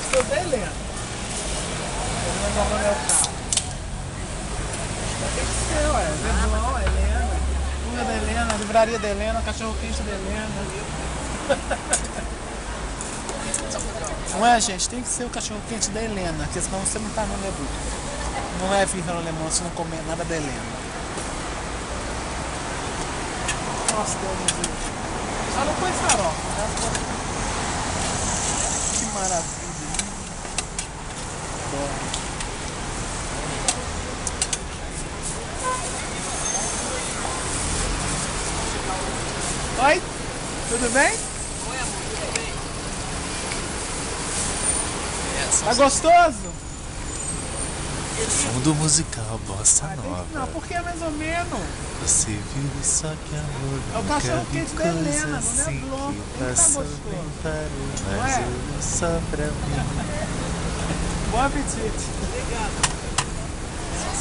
gostou da Helena. Ele não mandou meu carro. Tem que ser, ué. Leblon, Helena. Rua da Helena, livraria da Helena, cachorro quente da Helena. Não é, gente? Tem que ser o cachorro quente da Helena, porque senão você não tá no Leblon. Não é vir no Leblon se não comer nada da Helena. Nossa, Deus. Só não põe farofa, né? Que maravilha. Bom. Oi? Tudo bem? Oi, amor, tudo bem? Tá gostoso? Fundo musical, bossa nova. Não, porque é mais ou menos. Você viu só que amor. É o cachorro quente da Helena, não é assim Leblon. que Ele tá passou gostoso. nem parou, Não mas é? eu só pra mim. Bom apetite.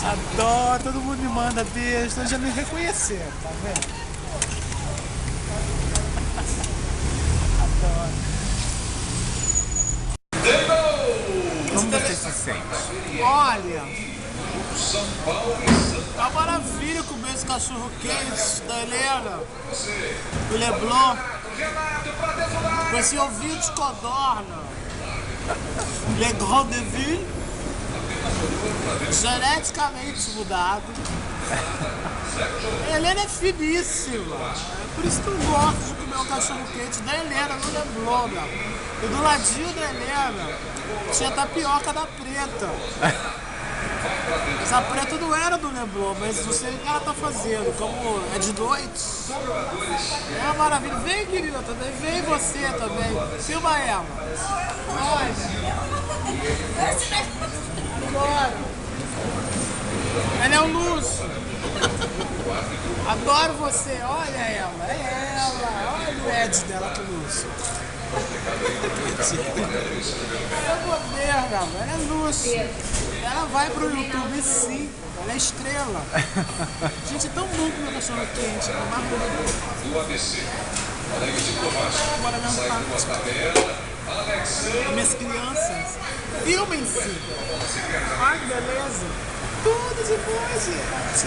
Adoro, todo mundo me manda beijo, então já me reconheceram, tá vendo? Adoro. Como você se sente? Olha, tá uma maravilha comer esse cachorro quente da Helena, do Leblon, com esse ovinho de codorna, Le Grand de Ville, geneticamente mudado. A Helena é finíssima, por isso que eu gosto de comer um cachorro quente da Helena, no Leblon, meu. E do ladinho da Helena tinha tapioca da Preta. Essa Preta não era do Leblon, mas não sei o que ela tá fazendo, como é de noite. É uma maravilha. Vem, querida, também. Vem você também. Filma ela. Olha. Bora. Ela é um luxo. Adoro você. Olha ela. É ela. Olha o Ed dela com luxo. Ela é moderna, ela é luxo. Ela vai pro YouTube sim, ela é estrela. Gente, é tão bom comer cachorro quente, é uma Bora dançar. Minhas crianças, filmem-se. Ai, que beleza. Tudo de boa, gente.